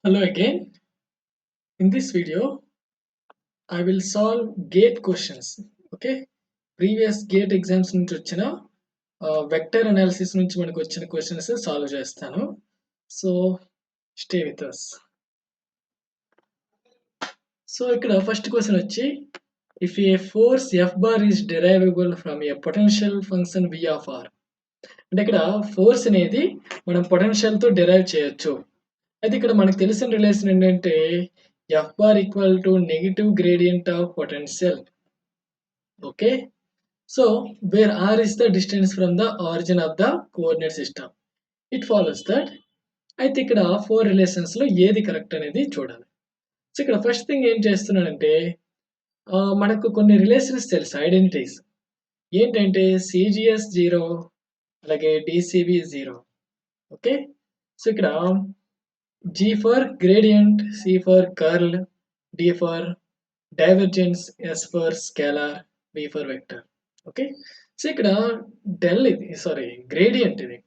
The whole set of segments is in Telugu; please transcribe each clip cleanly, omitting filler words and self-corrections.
Hello again. In this video, I will solve GATE questions. Okay. Previous GATE exams నుంచి వచ్చిన వెక్టర్ అనాలిసిస్ నుంచి మనకు వచ్చిన క్వశ్చన్స్ సాల్వ్ చేస్తాను. So stay with us. So ఇక్కడ ఫస్ట్ క్వశ్చన్ వచ్చి if a force F bar is derivable from a potential function V of R. అంటే ఇక్కడ ఫోర్స్ అనేది మనం పొటెన్షియల్ తో డెరైవ్ చేయొచ్చు. అయితే ఇక్కడ మనకు తెలిసిన రిలేషన్ ఏంటంటే F bar equal to negative gradient of potential. Okay, so where R is the distance from the origin of the coordinate system. It follows that. అయితే ఇక్కడ ఫోర్ రిలేషన్స్ లో ఏది కరెక్ట్ అనేది చూడాలి. సో ఇక్కడ ఫస్ట్ థింగ్ ఏం చేస్తున్నానంటే మనకు కొన్ని రిలేషన్స్ తెలుసు, ఐడెంటిటీస్ ఏంటంటే సిజిఎస్ 0 అలాగే డిసిబి 0. ఓకే, సో ఇక్కడ G for gradient, C for curl, D for divergence, S for scalar, V for vector. Okay, so ఇక్కడ డెల్ ఇది గ్రేడియంట్ ఇది.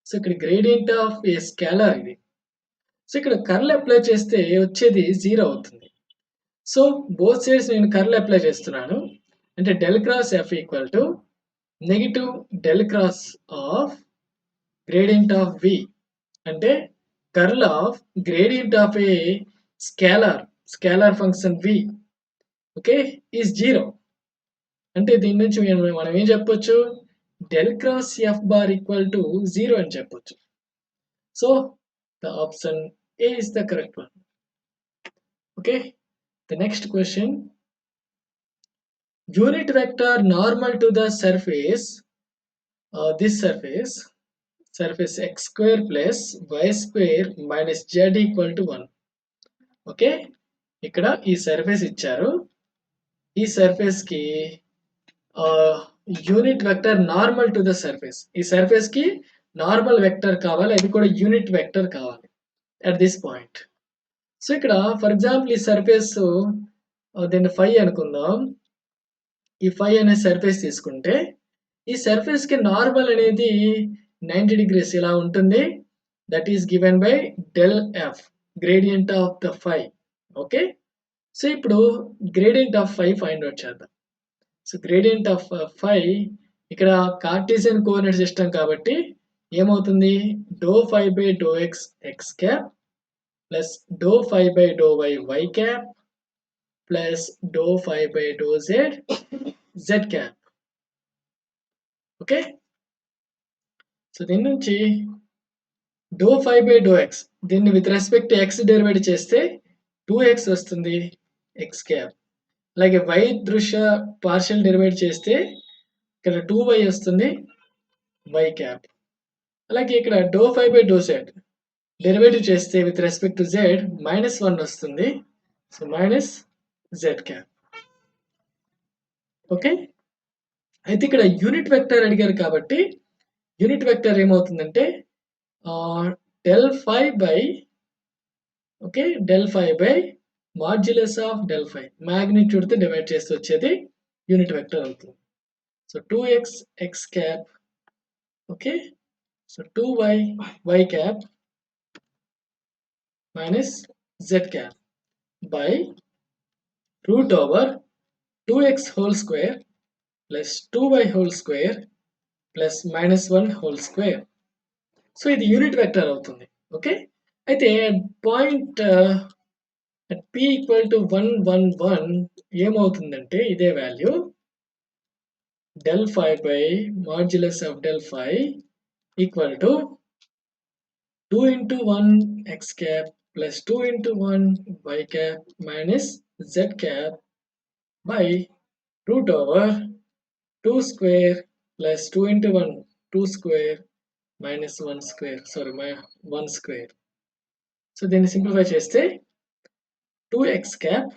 సో ఇక్కడ గ్రేడియంట్ ఆఫ్ ఏ స్కేలార్ ఇది. సో ఇక్కడ కర్ల్ అప్లై చేస్తే వచ్చేది 0 అవుతుంది. సో బోత్ సైడ్స్ నేను కర్ల్ అప్లై చేస్తున్నాను. అంటే del cross F equal to negative del cross of gradient of V అంటే curl of gradient of a scalar function v, okay, is 0. అంటే దీని నుంచి మనం ఏం చెప్పొచ్చు, del cross F bar equal to 0 అని చెప్పొచ్చు. So the option A is the correct one. Okay, the next question, unit vector normal to the surface, this surface x square plus y square minus z equal to 1. Okay, ఇక్కడ ఈ సర్ఫేస్ ఇచ్చారు. ఈ సర్ఫేస్ కి unit vector normal to the surface. ఈ సర్ఫేస్ కి నార్మల్ వెక్టర్ కావాలి, అది కూడా యూనిట్ వెక్టర్ కావాలి అట్ దిస్ పాయింట్. సో ఇక్కడ ఫర్ ఎగ్జాంపుల్ ఈ సర్ఫేస్ దీన్ని ఫై అనుకుందాం. ఈ ఫై అనే సర్ఫేస్ తీసుకుంటే ఈ సర్ఫేస్ కి నార్మల్ అనేది 90 degrees ఇలా ఉంటుంది. That is given by del F gradient of the phi. Okay, so ఇప్పుడు gradient of phi find out చేద్దాం. సో గ్రేడియంట్ ఆఫ్ ఫై ఇక్కడ కార్టీసియన్ కోఆర్డినేట్ సిస్టమ్ కాబట్టి ఏమవుతుంది, do phi by do X X cap plus do phi by do why why cap plus do phi by do Z Z cap. Okay, so దీని నుంచి do phi by do x, దీన్ని విత్ రెస్పెక్ట్ ఎక్స్ డెరివేట్ చేస్తే 2x వస్తుంది ఎక్స్ క్యాప్. అలాగే y దృశ్య పార్షియల్ డెరివేట్ చేస్తే ఇక్కడ 2y వస్తుంది y క్యాప్. అలాగే ఇక్కడ do phi by do Z derivative చేస్తే విత్ రెస్పెక్ట్ టు z -1 వస్తుంది. So minus Z cap. Okay, అయితే ఇక్కడ యూనిట్ వెక్టర్ అడిగారు కాబట్టి యూనిట్ వెక్టర్ ఏమవుతుందంటే del phi by modulus of del phi magnitude తో డివైడ్ చేస్తే వచ్చేది యూనిట్ వెక్టర్ అవుతుంది. So 2x x cap, okay, so 2y y cap minus z cap by root over 2x whole square plus 2y whole square plus -1 whole square. So ఇది యూనిట్ వెక్టర్ అవుతుంది. ఓకే, అయితే point at p equal to 1 1 1 ఏమవుతుందంటే ఇదే value del phi by modulus of del phi equal to 2 into 1 x cap plus 2 into 1 y cap minus z cap by root over 2 square plus 2 into 1 2 square minus 1 square, 1 square. So then simplify cheste 2x cap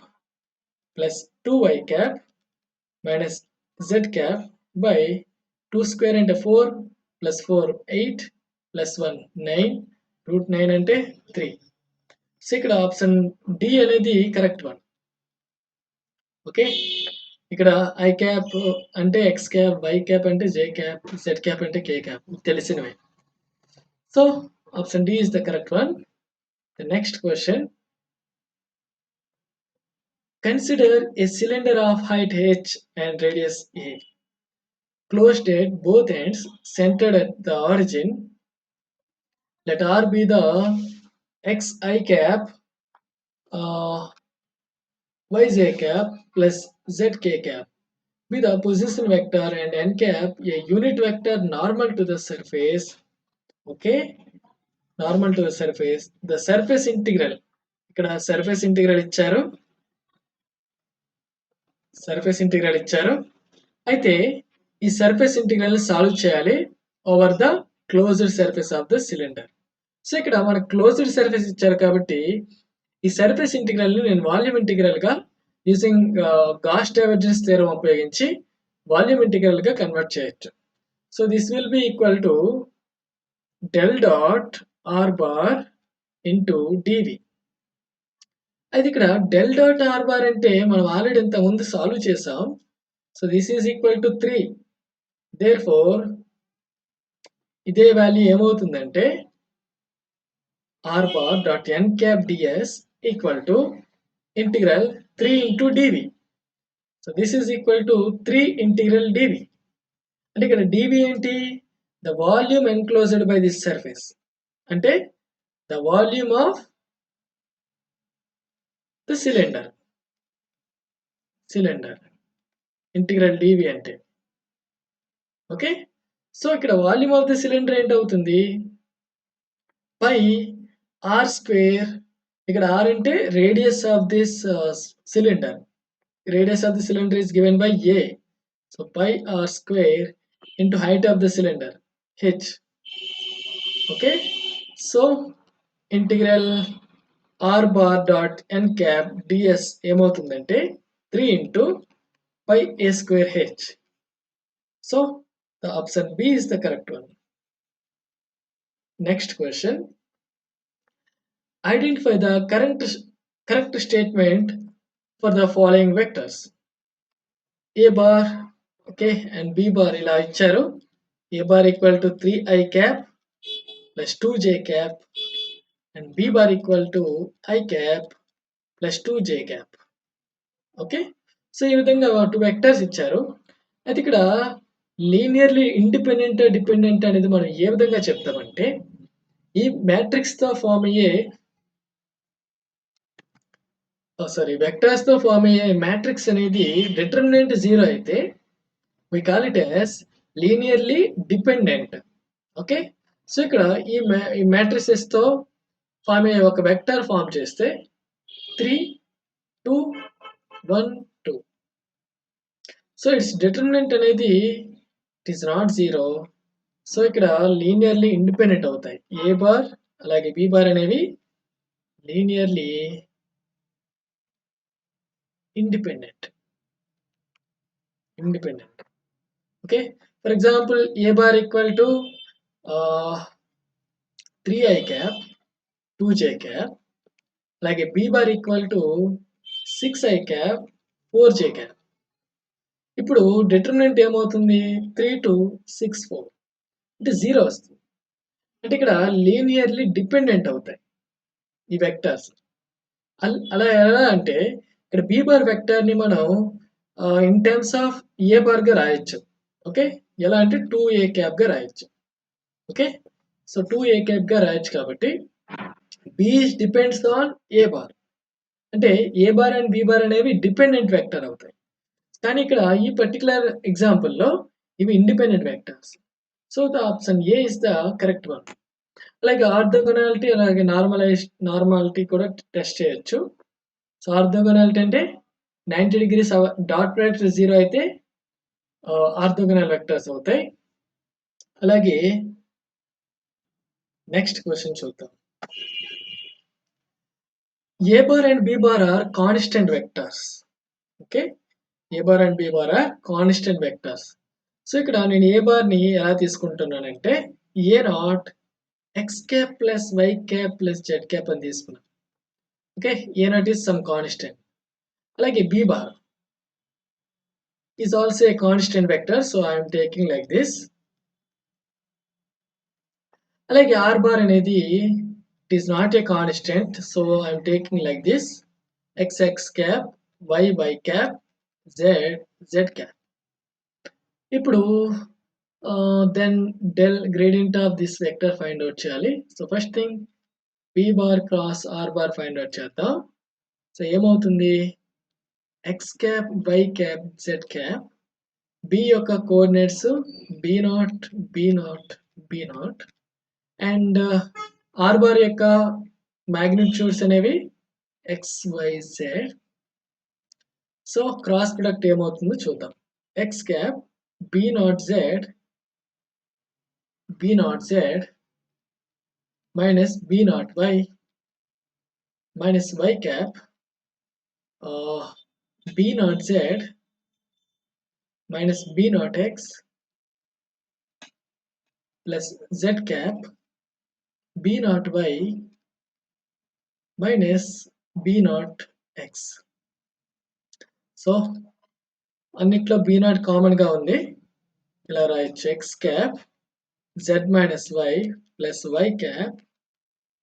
plus 2y cap minus z cap by 2 square into 4 plus 4 8 plus 1 9 root 9 అంటే 3. సో ఇక్కడ ఆప్షన్ డి అనేది కరెక్ట్ వన్. ఓకే, ఇక్కడ ఐ క్యాప్ అంటే ఎక్స్ క్యాప్, వై క్యాప్ అంటే జే క్యాప్, జెడ్ క్యాప్ అంటే కే క్యాప్ తెలిసినవి. So option D is the correct one. The next question. Consider a cylinder of height h and radius a, closed at both ends, centered at the origin. Let R be the xi cap, uh, yj cap plus zk cap be the position vector and n cap a unit vector normal to the surface. Okay, normal to the surface. The surface integral, ఇక్కడ సర్ఫేస్ ఇంటిగ్రల్ ఇచ్చారు. అయితే ఈ సర్ఫేస్ ఇంటిగ్రల్ సాల్వ్ చేయాలి over the closed surface of the cylinder. So ఇక్కడ మనకు క్లోజ్డ్ సర్ఫేస్ ఇచ్చారు కాబట్టి ఈ సర్ఫేస్ ఇంటిగ్రల్ ని నేను వాల్యూమ్ ఇంటిగ్రల్ గా యూజింగ్ గాస్ డైవర్జెన్స్ థియరం ఉపయోగించి వాల్యూమ్ ఇంటిగ్రల్ గా కన్వర్ట్ చేయొచ్చు. So this will be equal to del dot r bar into dv. అయితే ఇక్కడ డెల్ డాట్ ఆర్ బార్ అంటే మనం ఆల్రెడీ ఇంత ముందు సాల్వ్ చేసాం. So this is equal to 3. Therefore ఇదే వాల్యూ ఏమవుతుందంటే r bar dot n cap ds equal to integral 3 into dv. So this is equal to 3 integral dv. అంటే ఇక్కడ డివి ఏంటి? The volume enclosed by this surface, అంటే the volume of the cylinder integral dv అంటే. ఓకే, సో ఇక్కడ వాల్యూమ్ ఆఫ్ ద సిలిండర్ ఏంటవుతుంది? Pi r square. ఇక్కడ ఆర్ అంటే radius of this cylinder. Radius of the cylinder is given by a. So pi r square into height of the cylinder h. Okay, so integral r bar dot n cap ds ఏమవుతుందంటే 3 into pi a square h. So the option B is the correct one. Next question. Identify the correct statement for the following vectors. A bar, okay, and B bar ఇలా ఇచ్చారు. A bar equal to 3i cap plus 2j cap and B bar equal to I cap plus 2j cap. Okay, so ఈ విధంగా 2 వెక్టర్స్ ఇచ్చారు. అయితే ఇక్కడ లీనియర్లీ ఇండిపెండెంట్ డిపెండెంట్ అనేది మనం ఏ విధంగా చెప్తామంటే, ఈ మ్యాట్రిక్స్ తో ఫామ్ అయ్యే వెక్టర్స్ తో ఫామ్ అయ్యే మ్యాట్రిక్స్ అనేది డిటర్మినెంట్ 0 అయితే we call it as linearly dependent. Okay, so ఇక్కడ ఈ మ్యాట్రిసెస్ తో ఫామ్ అయ్యే ఒక వెక్టర్ ఫామ్ చేస్తే 3 2 1 2. సో ఇట్స్ డిటర్మినెంట్ అనేది ఇట్ ఈస్ నాట్ 0. సో ఇక్కడ లీనియర్లీ ఇండిపెండెంట్ అవుతాయి. ఏ బార్ అలాగే బి బార్ అనేవి linearly independent. Okay, for example, a bar equal to 3i cap 2j cap, like a b bar equal to 6i cap 4j cap. ఇప్పుడు డిటర్మినెంట్ ఏమవుతుంది? 3 to 6 4 అంటే 0 వస్తుంది. అంటే ఇక్కడ లీనియర్లీ డిపెండెంట్ అవుతాయి ఈ వెక్టర్స్. అలా ఎలా అంటే ఇక్కడ బి బార్ వెక్టర్ ని మనం in terms of A bar గా రాయొచ్చు. ఓకే, ఎలా అంటే 2a క్యాప్ గా రాయొచ్చు. ఓకే, సో 2a క్యాప్ గా రాయొచ్చు కాబట్టి b depends on a bar. అంటే a bar and b bar అనేవి డిపెండెంట్ వెక్టర్ అవుతాయి. కానీ ఇక్కడ ఈ పర్టికులర్ ఎగ్జాంపుల్ లో ఇవి independent vectors. So the option A is the correct one. అలాగే ఆర్థోగోనాలిటీ అలాగే నార్మాలిటీ కూడా టెస్ట్ చేయొచ్చు. సో ఆర్థోగోనాలిటీ అంటే 90 degrees డాట్ ప్రోడక్ట్ 0 అయితే ఆర్థోగోనల్ వెక్టర్స్ అవుతాయి. అలాగే నెక్స్ట్ క్వశ్చన్ చూద్దాం. A bar and b bar are constant vectors. Okay, a bar and b bar are constant vectors. So ఇక్కడ నేను ఏ బార్ ని ఎలా తీసుకుంటున్నానంటే a naught x cap plus y cap plus z cap అని తీసుకున్నాను. Okay, a naught is some constant. అలాగే b bar is also a constant vector, so I am taking like this. అలాగే ఆర్ బార్ అనేది it is not a constant, so I'm taking like this: x cap, y cap, z cap. ఇప్పుడు then del gradient of this vector find out చేయాలి. So first thing p bar cross r bar find out చేద్దాం. సో ఏమవుతుంది? x cap, y cap, z cap. b యొక్క coordinates b0, b0, b0 and r bar యొక్క మాగ్నిట్యూడ్స్ అనేవి x, y, z. So cross product ఏమవుతుందో చూద్దాం. x cap b0 z minus b0 y minus y cap b0 z minus b0 x plus z cap b0 y minus b0 x. So అన్నిట్లో b0 కామన్ గా ఉంది. ఇలా రాయొచ్చు: x cap z minus y plus y cap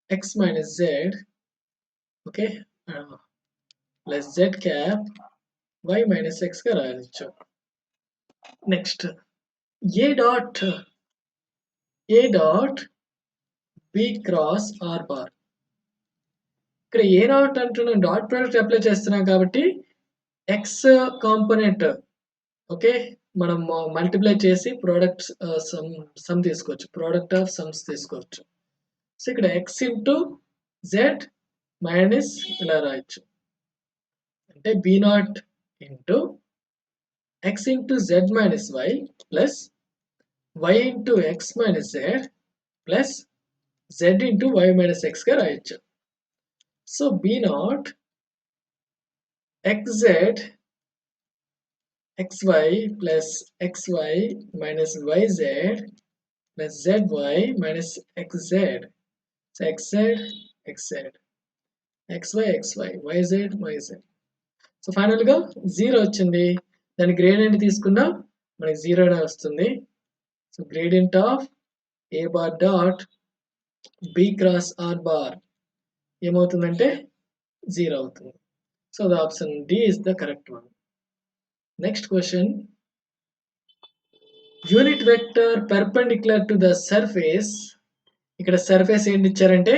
x minus z, okay, plus z cap y minus x గా రాయొచ్చు. Next a dot b cross r bar. ఇక్కడ a dot అంటున్నాం, డాట్ ప్రొడక్ట్ అప్లై చేస్తున్నాం కాబట్టి x కాంపోనెంట్, ఓకే, మనం మల్టిప్లై చేసి ప్రోడక్ట్ సమ్ తీసుకోవచ్చు, ప్రోడక్ట్ ఆఫ్ సమ్స్ తీసుకోవచ్చు. సో ఇక్కడ x ఇంటూ z మైనస్ ఇలా రాయొచ్చు, అంటే b0 into x into z minus y plus y into x minus z plus z into y minus x గా రాయొచ్చు. So b0 xz xy plus xy minus yz plus zy minus xz. So xz, xz, xy, xy, yz, yz. So final గా 0 వచ్చింది. దాని గ్రేడియంట్ తీసుకున్నా మనకి 0 వస్తుంది. So gradient of a bar dot b cross r bar ఏమవుతుందంటే 0 అవుతుంది. So the option D is the correct one. Next question. Unit vector perpendicular to the surface. ఇక్కడ సర్ఫేస్ ఏంటి ఇచ్చారంటే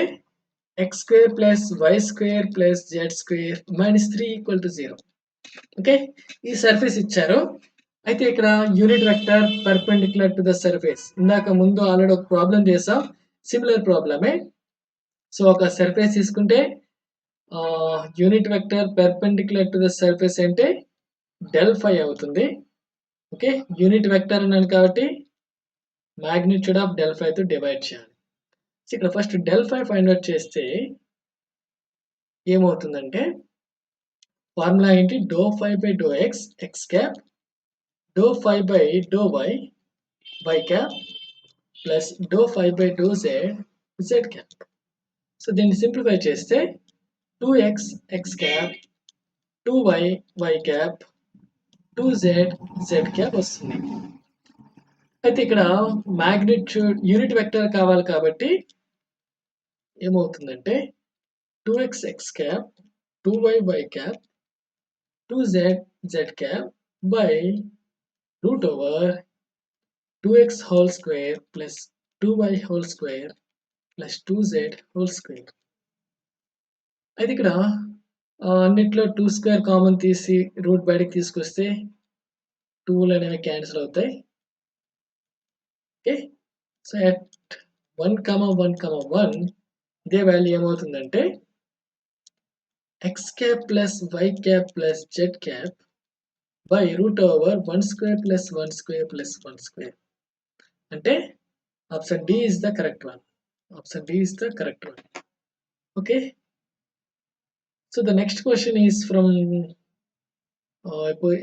x square plus y square plus z square minus 3 equal to 0. Okay, ఈ సర్ఫేస్ ఇచ్చారు. అయితే ఇక్కడ unit vector perpendicular to the surface. ఇందాక ముందు ఆల్రెడీ ఒక ప్రాబ్లం చేసాం, సిమిలర్ ప్రాబ్లమే. సో ఒక సర్ఫేస్ తీసుకుంటే unit vector perpendicular to the surface అంటే డెల్ ఫై అవుతుంది. ఓకే, యూనిట్ వెక్టర్ అన్నాను కాబట్టి మాగ్నిట్యూడ్ ఆఫ్ డెల్ ఫై తో డివైడ్ చేయాలి. సో ఇక్కడ first del phi find out చేస్తే ఏమవుతుందంటే ఫార్ములా ఏంటి? Do phi by do X X cap, do phi by do why why cap plus do phi by do Z Z cap. So దీన్ని సింప్లిఫై చేస్తే 2x x cap 2y y cap 2z z cap వస్తుంది. అయితే ఇక్కడ మాగ్నిట్యూడ్ యూనిట్ వెక్టర్ కావాలి కాబట్టి ఏమవుతుందంటే 2x x cap 2y y cap 2z z cap by root over 2x whole square plus 2y whole square plus 2z whole square. అయితే ఇక్కడ అన్నిట్లో 2 స్క్వేర్ కామన్ తీసి రూట్ బయటకు తీసుకొస్తే 2లు అనేవి క్యాన్సిల్ అవుతాయి. ఓకే, సో అట్ 1,1,1 ఇదే వాల్యూ ఏమవుతుందంటే x cap plus y cap plus z cap by root over 1 square plus 1 square plus 1 square. అంటే option D is the correct one. Option D is the correct one. Okay, so the next question is from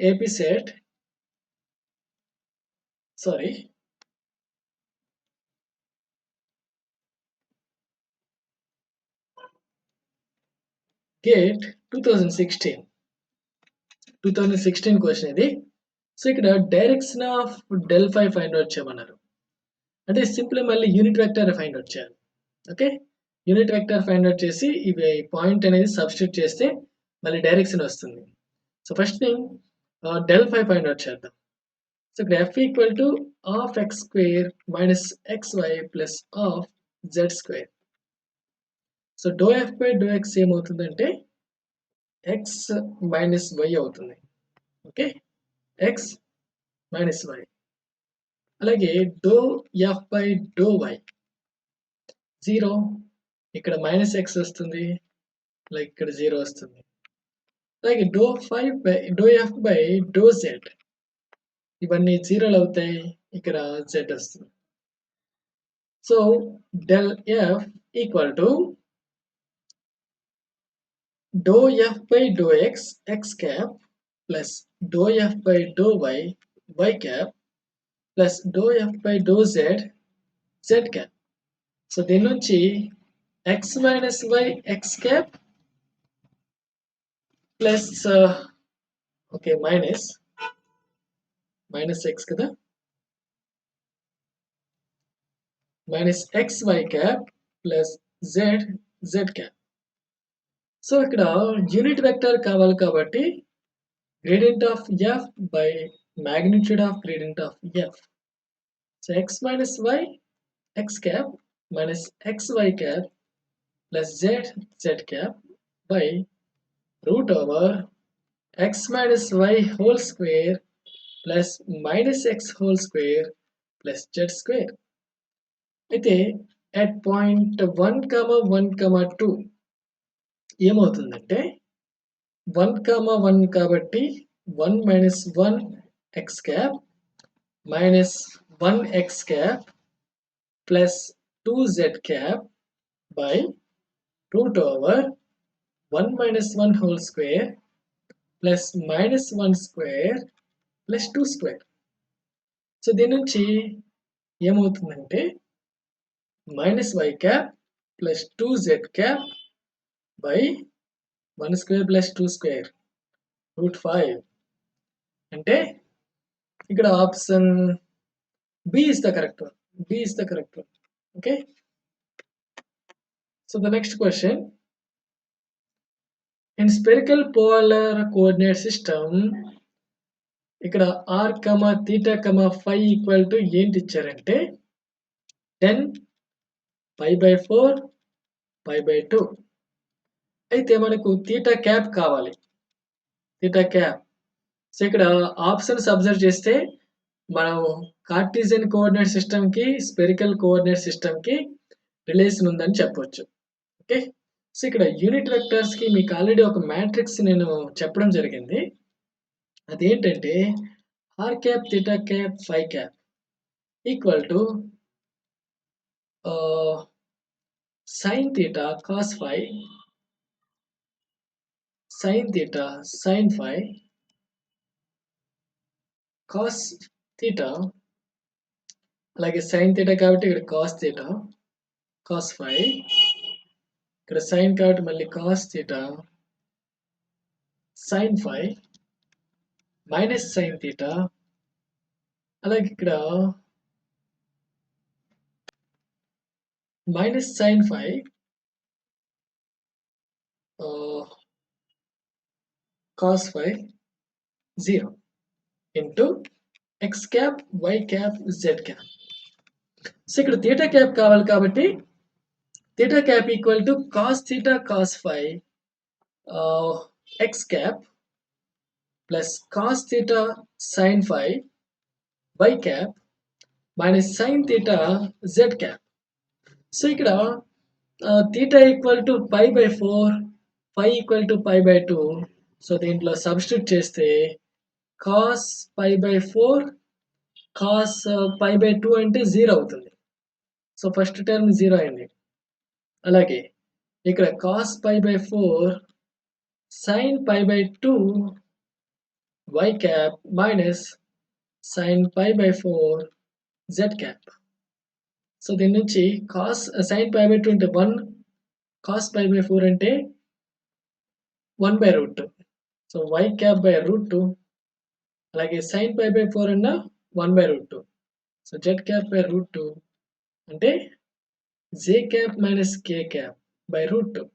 AP set. Sorry. GATE 2016 question ఇది. సో ఇక్కడ direction of del phi find out చేయమన్నారు. అంటే సింపుల్ మళ్ళీ యూనిట్ వెక్టర్ ఫైండ్ అవుట్ చేయాలి. Okay, unit vector find out చేసి ఇవి పాయింట్ అనేది సబ్స్టిట్యూట్ చేస్తే మళ్ళీ డైరెక్షన్ వస్తుంది. So first thing del phi find out చేద్దాం. సో ఇక్కడ f equal to half X square minus xy plus half z square. So do F by do X ఏమవుతుందంటే x మైనస్ y అవుతుంది. Okay, x minus y. అలాగే do F by do y 0, ఇక్కడ మైనస్ x వస్తుంది, లైక్ ఇక్కడ 0 వస్తుంది. అలాగే do F by do z ఇవన్నీ 0లు అవుతాయి, ఇక్కడ z వస్తుంది. So del F equal to do F by do X X cap plus do F by do why why cap plus do F by do Z Z cap. So దీని నుంచి x minus y x cap plus okay minus x కదా, minus x y cap plus z Z cap. So ఇక్కడ యూనిట్ వెక్టర్ కావాలి కాబట్టి gradient of f by magnitude of gradient of f. So x minus y x cap minus xy cap plus z cap by root over x minus y whole square plus minus x whole square plus z square. అయితే at point 1, 1, 2 ఏమవుతుందంటే 1, 1 కాబట్టి 1 minus 1 x cap minus 1 x cap plus 2 z cap by root over 1 minus 1 whole square plus minus 1 square plus 2 square. So దీని నుంచి ఏమవుతుందంటే minus y cap plus 2 z cap by 1 square plus 2 square root 5. అంటే ఇక్కడ option B is the correct one. B is the correct one. Okay. So the next question. In spherical polar coordinate system, ఇక్కడ r, theta, phi equal to ఏంటి ఇచ్చారంటే 10 pi by 4 pi by 2. అయితే మనకు theta cap కావాలి, theta cap. సో ఇక్కడ ఆప్షన్స్ అబ్జర్వ్ చేస్తే మనం కార్టీసియన్ కోఆర్డినేట్ సిస్టమ్ కి స్పెరికల్ కోఆర్డినేట్ సిస్టమ్ కి రిలేషన్ ఉందని చెప్పొచ్చు. ఓకే, సో ఇక్కడ యూనిట్ వెక్టర్స్ కి మీకు ఆల్రెడీ ఒక మ్యాట్రిక్స్ నేను చెప్పడం జరిగింది. అదేంటంటే R cap theta cap phi cap equal to sine theta cos phi sine theta sine phi cos theta, అలాగే సైన్ థీటా కాబట్టి ఇక్కడ కాస్ థీటా కాస్ ఫై, ఇక్కడ సైన్ కాబట్టి మళ్ళీ cos theta sine phi minus sine theta, అలాగే ఇక్కడ minus sine phi cos phi 0 into x cap why cap Z cap. So ఇక్కడ థీటా క్యాప్ కావాలి కాబట్టి theta cap equal to cos theta cos phi x cap plus cos theta sine phi y cap minus sine theta z cap. So ఇక్కడ theta equal to pi by 4, phi equal to pi by 2. సో దీంట్లో సబ్స్టిట్యూట్ చేస్తే cos pi by 4 cos pi by 2 అంటే 0 అవుతుంది. సో ఫస్ట్ టర్మ్ 0 అయింది. అలాగే ఇక్కడ cos pi by 4 sine pi by 2 Y cap minus sine pi by 4 Z cap. So దీని నుంచి కాస్ సైన్ పై బై 2 అంటే 1, కాస్ పై బై 4 అంటే 1 by root 2. So y cap by root 2, అలాగే సైన్ పై బై 4 అన్న 1 by root 2. So z cap by root 2 అంటే జే cap minus k cap by root 2.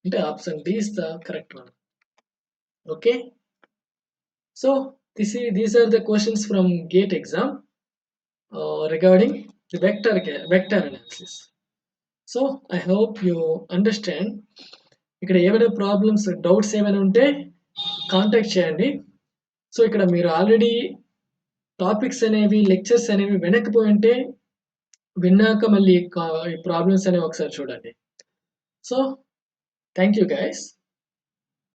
అంటే option D is the correct one. Okay. So these are the questions from GATE exam regarding the vector analysis. So I hope you understand. ఇక్కడ ఏమైనా ప్రాబ్లమ్స్ డౌట్స్ ఏమైనా ఉంటే కాంటాక్ట్ చేయండి. సో ఇక్కడ మీరు ఆల్రెడీ టాపిక్స్ అనేవి లెక్చర్స్ అనేవి వినకపోయి ఉంటే విన్నాక మళ్ళీ ఈ ప్రాబ్లమ్స్ అనేవి ఒకసారి చూడండి. So thank you guys.